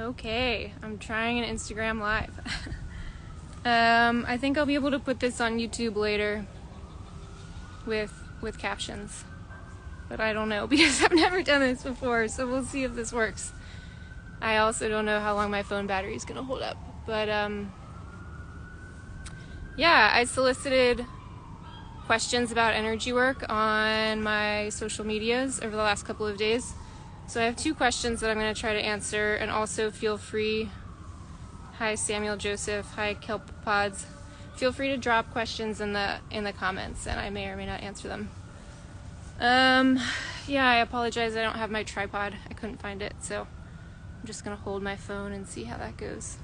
Okay, I'm trying an Instagram Live. I think I'll be able to put this on YouTube later with captions. But I don't know because I've never done this before, so we'll see if this works. I also don't know how long my phone battery is going to hold up. But yeah, I solicited questions about energy work on my social medias over the last couple of days. So I have two questions that I'm going to try to answer, and also feel free, hi Samuel Joseph, hi Kelp Pods, feel free to drop questions in the comments, and I may or may not answer them. Yeah, I apologize, I don't have my tripod, I couldn't find it, so I'm just going to hold my phone and see how that goes.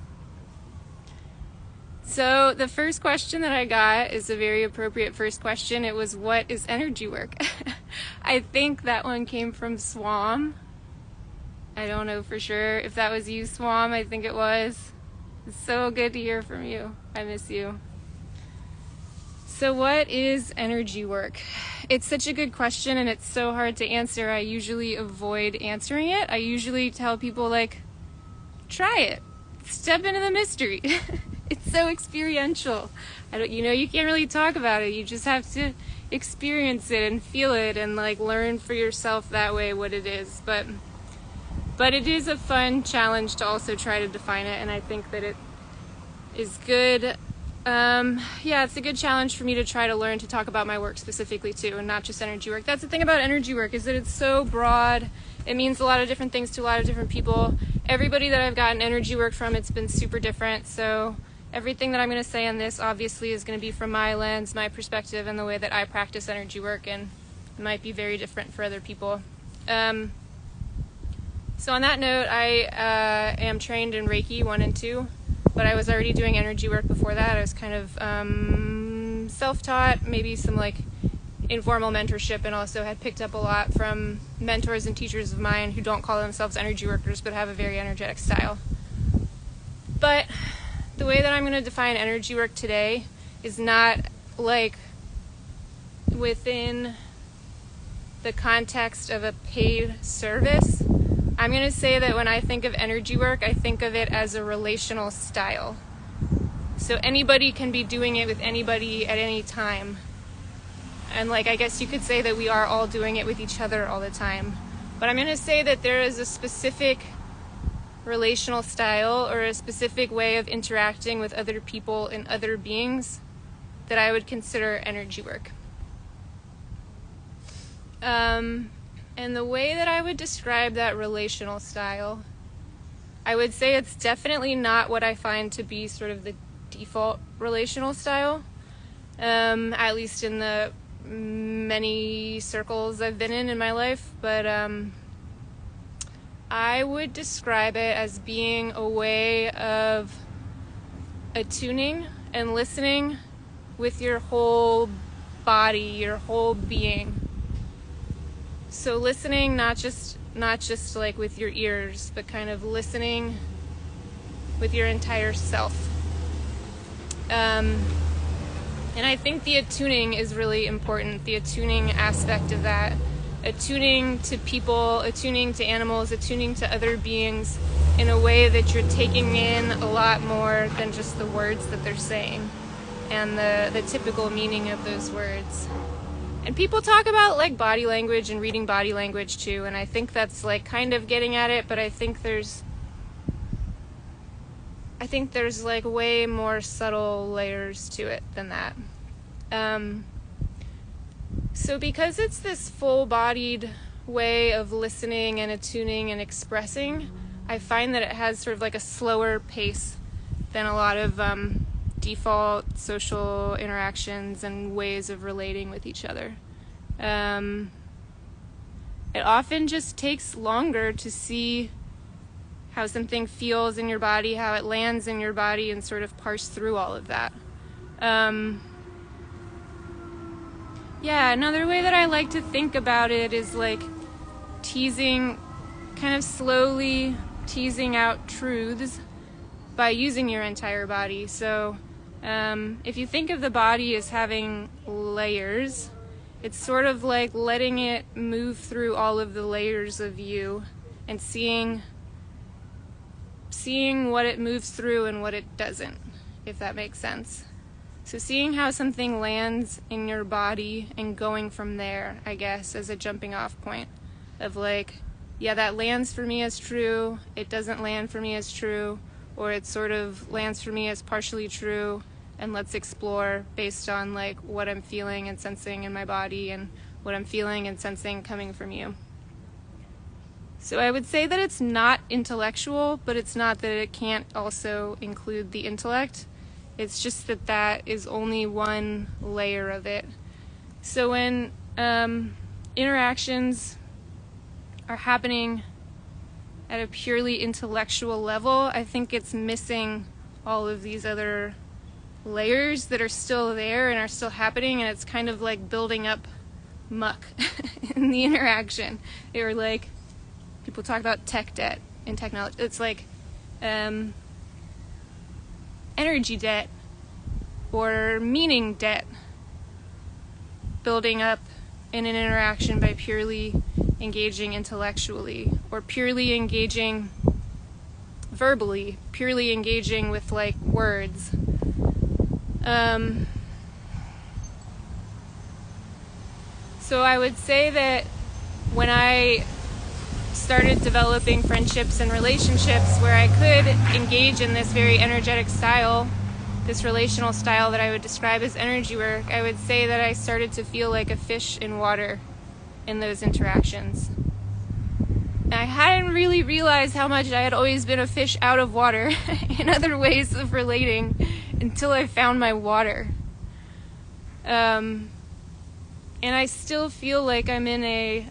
So the first question that I got is a very appropriate first question. It was, what is energy work? I think that one came from Swam. I don't know for sure if that was you, Swam. I think it was. It's so good to hear from you. I miss you. So what is energy work? It's such a good question, and it's so hard to answer. I usually avoid answering it. I usually tell people, like, try it. Step into the mystery. It's so experiential. You can't really talk about it. You just have to experience it and feel it and, like, learn for yourself that way what it is. But it is a fun challenge to also try to define it, and I think that it is good. Yeah, it's a good challenge for me to try to learn to talk about my work specifically too, and not just energy work. That's the thing about energy work, is that it's so broad. It means a lot of different things to a lot of different people. Everybody that I've gotten energy work from, it's been super different. So everything that I'm going to say on this obviously is going to be from my lens, my perspective, and the way that I practice energy work, and it might be very different for other people. So on that note, I am trained in Reiki 1 and 2, but I was already doing energy work before that. I was kind of self-taught, maybe some like informal mentorship, and also had picked up a lot from mentors and teachers of mine who don't call themselves energy workers but have a very energetic style. But the way that I'm going to define energy work today is not like within the context of a paid service. I'm going to say that when I think of energy work, I think of it as a relational style. So anybody can be doing it with anybody at any time. And I guess you could say that we are all doing it with each other all the time. But I'm going to say that there is a specific relational style or a specific way of interacting with other people and other beings that I would consider energy work. And the way that I would describe that relational style, I would say it's definitely not what I find to be sort of the default relational style, at least in the many circles I've been in my life, but I would describe it as being a way of attuning and listening with your whole body, your whole being. So listening, not just like with your ears, but kind of listening with your entire self. And I think the attuning is really important, the attuning aspect of that. Attuning to people, attuning to animals, attuning to other beings in a way that you're taking in a lot more than just the words that they're saying and the typical meaning of those words. And people talk about like body language and reading body language too, and I think that's like kind of getting at it, but I think there's like way more subtle layers to it than that. So because it's this full-bodied way of listening and attuning and expressing, I find that it has sort of like a slower pace than a lot of default social interactions and ways of relating with each other. It often just takes longer to see how something feels in your body, how it lands in your body, and sort of parse through all of that. Yeah, another way that I like to think about it is like kind of slowly teasing out truths by using your entire body. So if you think of the body as having layers, it's sort of like letting it move through all of the layers of you and seeing seeing what it moves through and what it doesn't, if that makes sense. So seeing how something lands in your body and going from there, I guess, as a jumping off point of like, yeah, that lands for me as true, it doesn't land for me as true, or it sort of lands for me as partially true, and let's explore based on like what I'm feeling and sensing in my body and what I'm feeling and sensing coming from you. So I would say that it's not intellectual, but it's not that it can't also include the intellect. It's just that that is only one layer of it. So when interactions are happening at a purely intellectual level, I think it's missing all of these other layers that are still there and are still happening, and it's kind of like building up muck in the interaction. Or like, people talk about tech debt in technology. It's like energy debt or meaning debt building up in an interaction by purely engaging intellectually or purely engaging verbally, purely engaging with like words. So I would say that when I started developing friendships and relationships where I could engage in this very energetic style, this relational style that I would describe as energy work, I would say that I started to feel like a fish in water in those interactions. And I hadn't really realized how much I had always been a fish out of water in other ways of relating until I found my water. And I still feel like I'm in a,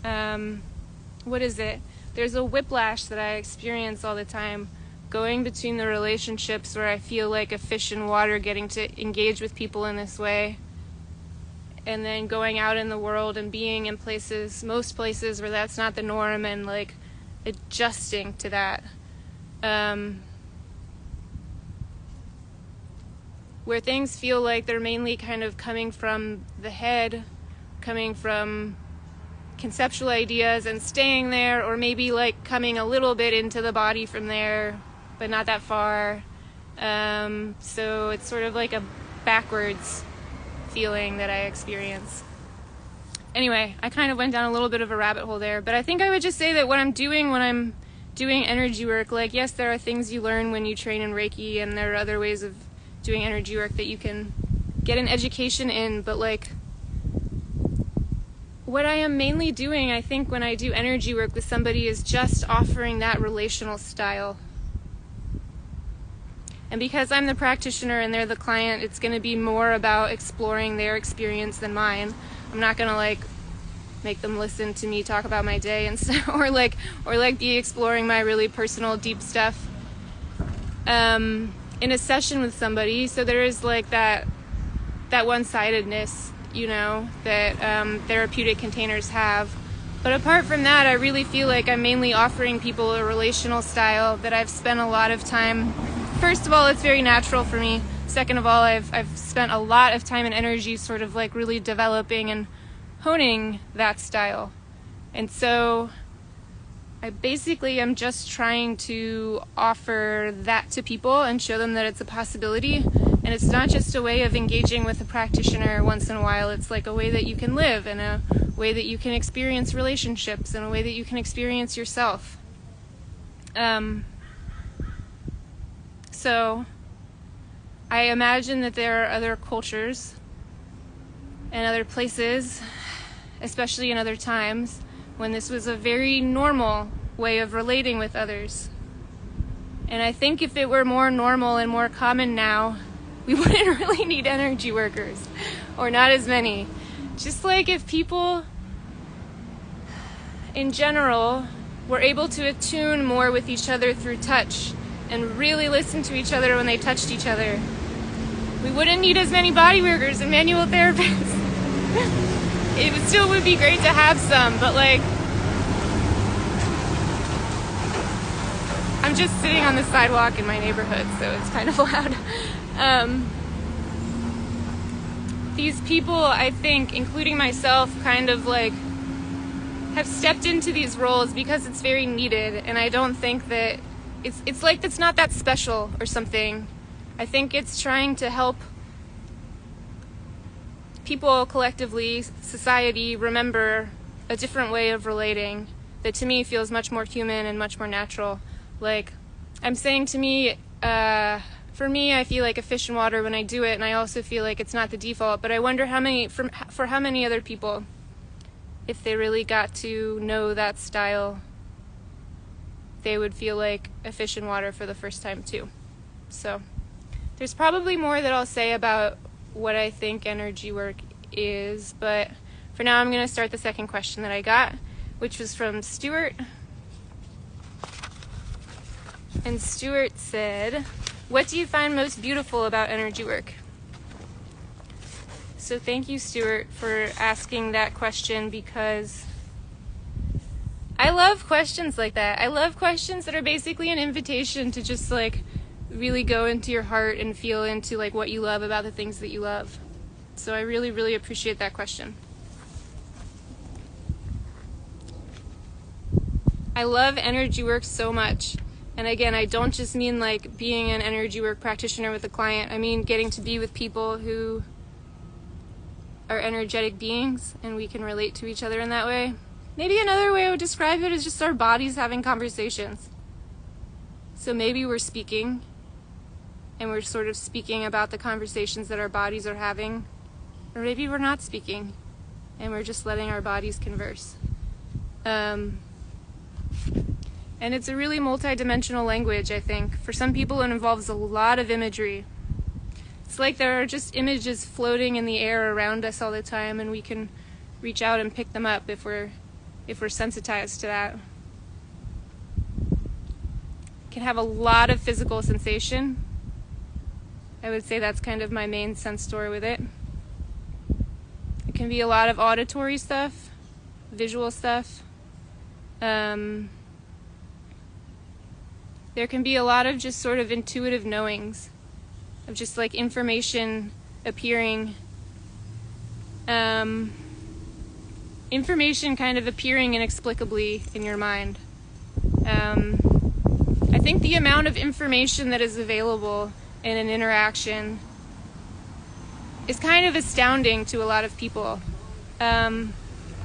there's a whiplash that I experience all the time, going between the relationships where I feel like a fish in water getting to engage with people in this way, and then going out in the world and being in places, most places where that's not the norm, and like adjusting to that. Where things feel like they're mainly kind of coming from the head, coming from conceptual ideas and staying there, or maybe like coming a little bit into the body from there, but not that far. So it's sort of like a backwards feeling that I experience. Anyway, I kind of went down a little bit of a rabbit hole there, but I think I would just say that what I'm doing when I'm doing energy work, like, yes, there are things you learn when you train in Reiki, and there are other ways of doing energy work that you can get an education in, but like, what I am mainly doing, I think, when I do energy work with somebody is just offering that relational style. And because I'm the practitioner and they're the client, it's going to be more about exploring their experience than mine. I'm not going to like make them listen to me talk about my day and stuff, or like be exploring my really personal deep stuff in a session with somebody. So there is like that one-sidedness, you know, that therapeutic containers have. But apart from that, I really feel like I'm mainly offering people a relational style that I've spent a lot of time. First of all, it's very natural for me. Second of all, I've spent a lot of time and energy sort of like really developing and honing that style. And so I basically am just trying to offer that to people and show them that it's a possibility. And it's not just a way of engaging with a practitioner once in a while. It's like a way that you can live, and a way that you can experience relationships, and a way that you can experience yourself. So I imagine that there are other cultures and other places, especially in other times, when this was a very normal way of relating with others. And I think if it were more normal and more common now, we wouldn't really need energy workers, or not as many. Just like if people in general were able to attune more with each other through touch and really listen to each other when they touched each other, we wouldn't need as many body workers and manual therapists. It still would be great to have some, but like, I'm just sitting on the sidewalk in my neighborhood, so it's kind of loud. These people, I think, including myself, kind of like have stepped into these roles because it's very needed, and I don't think that it's like it's not that special or something. I think it's trying to help people collectively, society, remember a different way of relating that to me feels much more human and much more natural. Like, I'm saying to me, for me, I feel like a fish in water when I do it, and I also feel like it's not the default, but I wonder how many, for how many other people, if they really got to know that style, they would feel like a fish in water for the first time too. So there's probably more that I'll say about what I think energy work is, but for now I'm going to start the second question that I got, which was from Stuart. And Stuart said, what do you find most beautiful about energy work? So thank you, Stuart, for asking that question, because I love questions like that. I love questions that are basically an invitation to just like really go into your heart and feel into like what you love about the things that you love. So I really, really appreciate that question. I love energy work so much. And again, I don't just mean like being an energy work practitioner with a client. I mean getting to be with people who are energetic beings and we can relate to each other in that way. Maybe another way I would describe it is just our bodies having conversations. So maybe we're speaking and we're sort of speaking about the conversations that our bodies are having. Or maybe we're not speaking and we're just letting our bodies converse. And it's a really multi-dimensional language, I think. For some people it involves a lot of imagery. It's like there are just images floating in the air around us all the time, and we can reach out and pick them up if we're sensitized to that. It can have a lot of physical sensation. I would say that's kind of my main sense story with it. It can be a lot of auditory stuff, visual stuff. There can be a lot of just sort of intuitive knowings, of just like information appearing, information kind of appearing inexplicably in your mind. I think the amount of information that is available in an interaction is kind of astounding to a lot of people,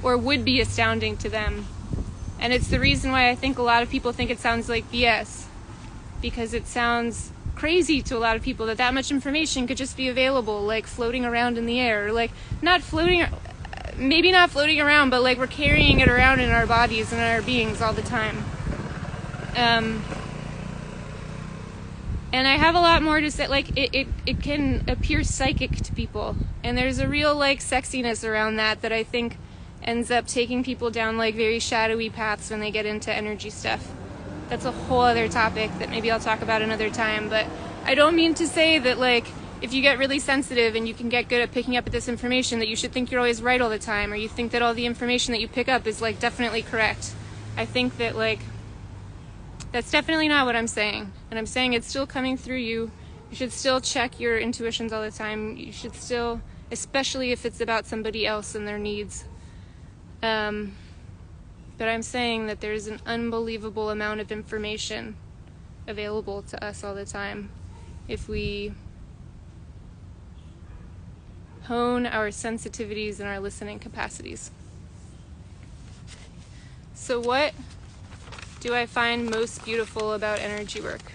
or would be astounding to them. And it's the reason why I think a lot of people think it sounds like BS, because it sounds crazy to a lot of people that much information could just be available, like floating around in the air, or like maybe not floating around, but like we're carrying it around in our bodies and in our beings all the time. And I have a lot more to say. Like it can appear psychic to people, and there's a real like sexiness around that I think ends up taking people down like very shadowy paths when they get into energy stuff. That's a whole other topic that maybe I'll talk about another time, but I don't mean to say that like if you get really sensitive and you can get good at picking up this information that you should think you're always right all the time, or you think that all the information that you pick up is like definitely correct. I think that like that's definitely not what I'm saying, and I'm saying it's still coming through you. You should still check your intuitions all the time. You should still, especially if it's about somebody else and their needs. But I'm saying that there's an unbelievable amount of information available to us all the time if we hone our sensitivities and our listening capacities. So what do I find most beautiful about energy work?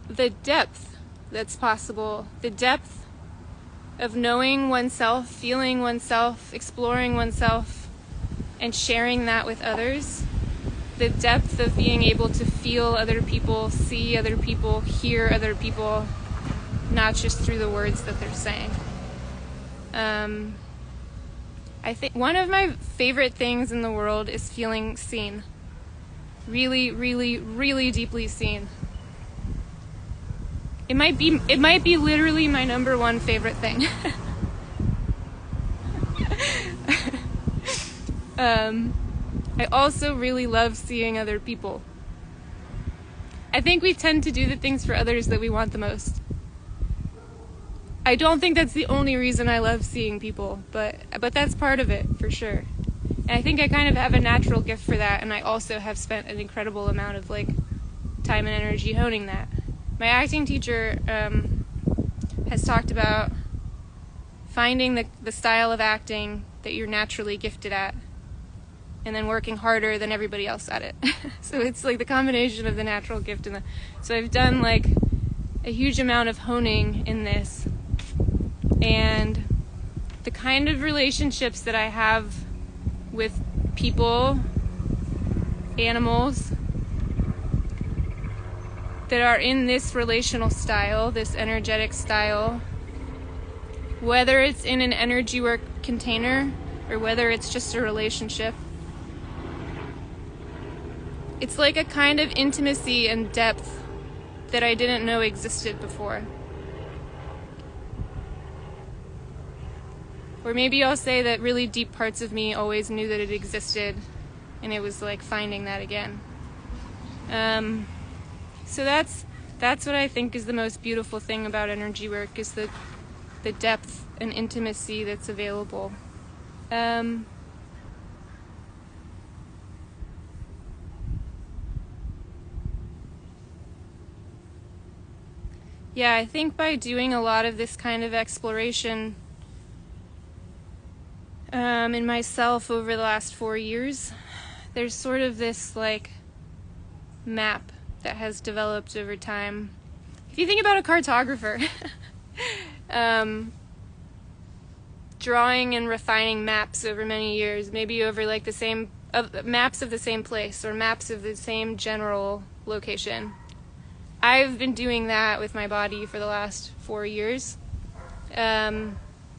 The depth that's possible, the depth of knowing oneself, feeling oneself, exploring oneself, and sharing that with others. The depth of being able to feel other people, see other people, hear other people, not just through the words that they're saying. I think one of my favorite things in the world is feeling seen. Really, really, really deeply seen. It might be literally my number one favorite thing. I also really love seeing other people. I think we tend to do the things for others that we want the most. I don't think that's the only reason I love seeing people, but that's part of it, for sure. And I think I kind of have a natural gift for that, and I also have spent an incredible amount of, like, time and energy honing that. My acting teacher has talked about finding the style of acting that you're naturally gifted at, and then working harder than everybody else at it. So it's like the combination of the natural gift and so I've done like a huge amount of honing in this, and the kind of relationships that I have with people, animals, that are in this relational style, this energetic style, whether it's in an energy work container or whether it's just a relationship, it's like a kind of intimacy and depth that I didn't know existed before. Or maybe I'll say that really deep parts of me always knew that it existed, and it was like finding that again. So that's what I think is the most beautiful thing about energy work, is the depth and intimacy that's available. Yeah, I think by doing a lot of this kind of exploration in myself over the last 4 years, there's sort of this like map that has developed over time. If you think about a cartographer, drawing and refining maps over many years, maybe over like the same maps of the same place or maps of the same general location. I've been doing that with my body for the last 4 years.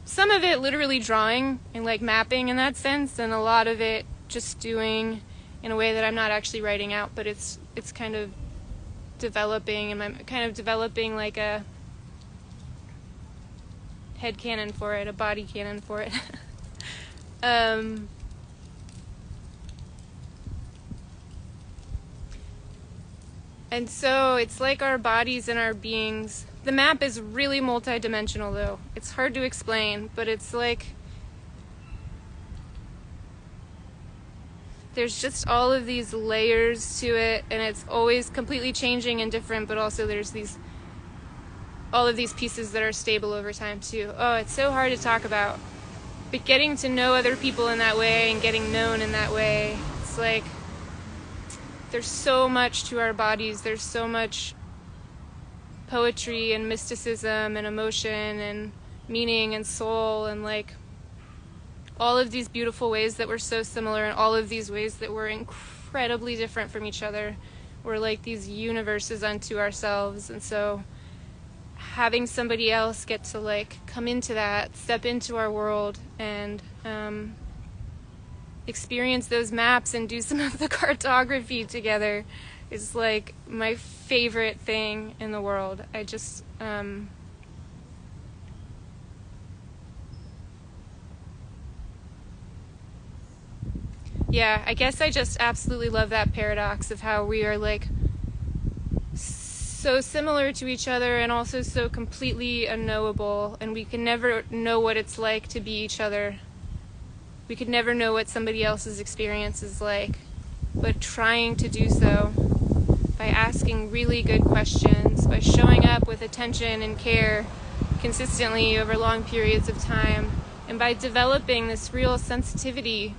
Some of it literally drawing and like mapping in that sense, and a lot of it just doing in a way that I'm not actually writing out, but it's kind of developing, and I'm kind of developing like a head canon for it, a body canon for it. And so it's like our bodies and our beings. The map is really multidimensional though. It's hard to explain, but it's like there's just all of these layers to it, and it's always completely changing and different, but also there's all of these pieces that are stable over time too. Oh, it's so hard to talk about. But getting to know other people in that way and getting known in that way, it's like there's so much to our bodies. There's so much poetry and mysticism and emotion and meaning and soul, and like all of these beautiful ways that we're so similar, and all of these ways that we're incredibly different from each other. We're like these universes unto ourselves. And so having somebody else get to like come into that, step into our world, and experience those maps and do some of the cartography together is like my favorite thing in the world. I just yeah, I guess I just absolutely love that paradox of how we are like so similar to each other and also so completely unknowable, and we can never know what it's like to be each other. We could never know what somebody else's experience is like, but trying to do so by asking really good questions, by showing up with attention and care consistently over long periods of time, and by developing this real sensitivity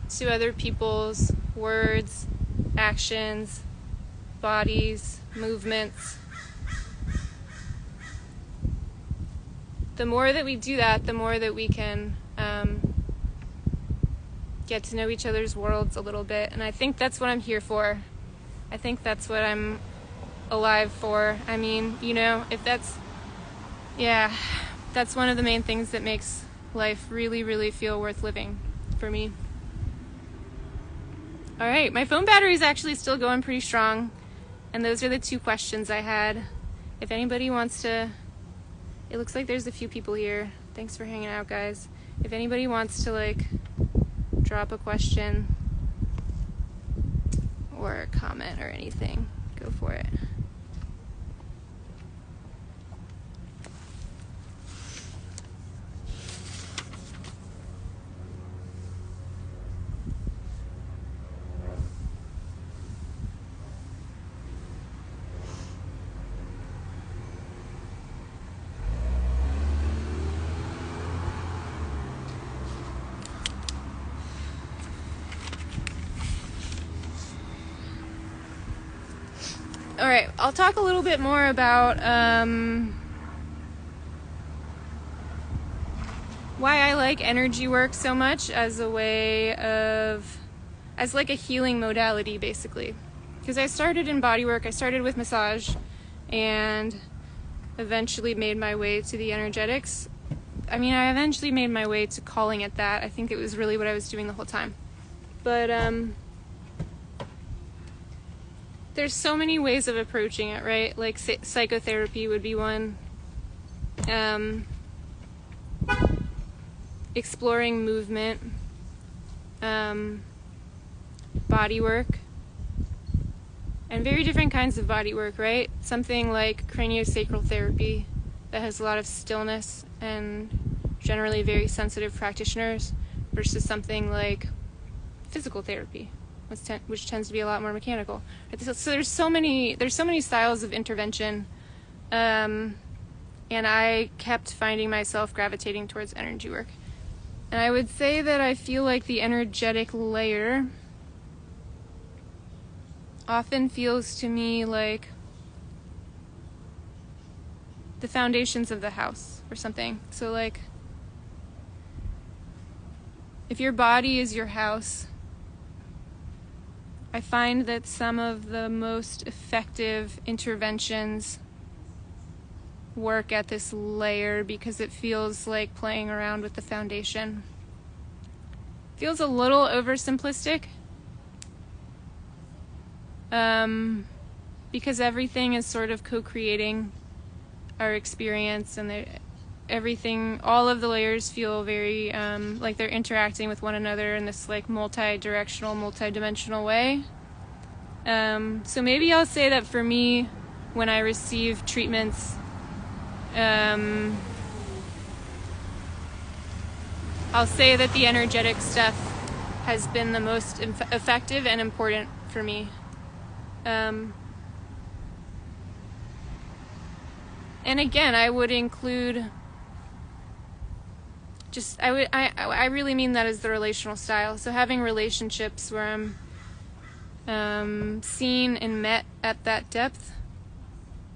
to other people's words, actions, bodies, movements. The more that we do that, the more that we can get to know each other's worlds a little bit. And I think that's what I'm here for. I think that's what I'm alive for. I mean, you know, if that's one of the main things that makes life really, really feel worth living for me. All right, my phone battery is actually still going pretty strong, and those are the 2 questions I had. If anybody wants to, it looks like there's a few people here. Thanks for hanging out, guys. If anybody wants to like drop a question or a comment or anything, go for it. Alright, I'll talk a little bit more about why I like energy work so much as a way of, as like a healing modality, basically. Because I started in bodywork, I started with massage, and eventually made my way to the energetics. I mean, I eventually made my way to calling it that. I think it was really what I was doing the whole time. But there's so many ways of approaching it, right? Like psychotherapy would be one. Exploring movement, body work, and very different kinds of body work, right? Something like craniosacral therapy that has a lot of stillness and generally very sensitive practitioners, versus something like physical therapy, which tends to be a lot more mechanical. So there's so many styles of intervention, and I kept finding myself gravitating towards energy work. And I would say that I feel like the energetic layer often feels to me like the foundations of the house or something. So like, if your body is your house, I find that some of the most effective interventions work at this layer because it feels like playing around with the foundation. Feels a little oversimplistic, because everything is sort of co-creating our experience, and everything, all of the layers feel very like they're interacting with one another in this like multi-directional, multi-dimensional way. So maybe I'll say that for me, when I receive treatments, I'll say that the energetic stuff has been the most effective and important for me. And again, I would include I really mean that as the relational style. So having relationships where I'm seen and met at that depth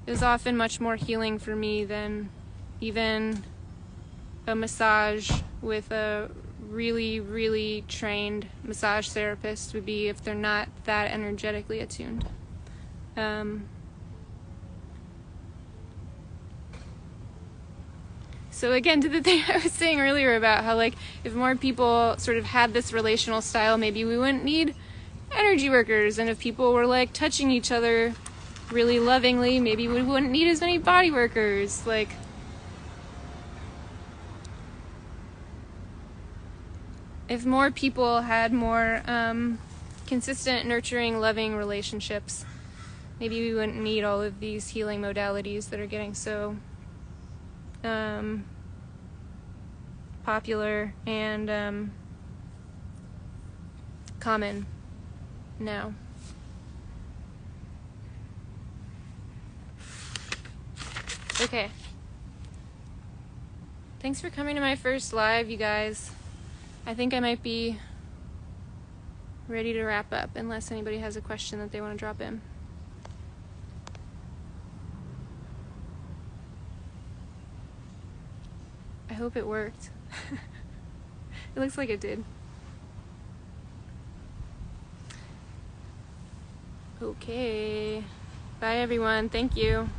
is often much more healing for me than even a massage with a really, really trained massage therapist would be if they're not that energetically attuned. So again, to the thing I was saying earlier about how like if more people sort of had this relational style, maybe we wouldn't need energy workers, and if people were like touching each other really lovingly, maybe we wouldn't need as many body workers. Like, if more people had more consistent, nurturing, loving relationships, maybe we wouldn't need all of these healing modalities that are getting so popular and common now. Okay. Thanks for coming to my first live, you guys. I think I might be ready to wrap up, unless anybody has a question that they want to drop in. I hope it worked. It looks like it did. Okay. Bye, everyone. Thank you.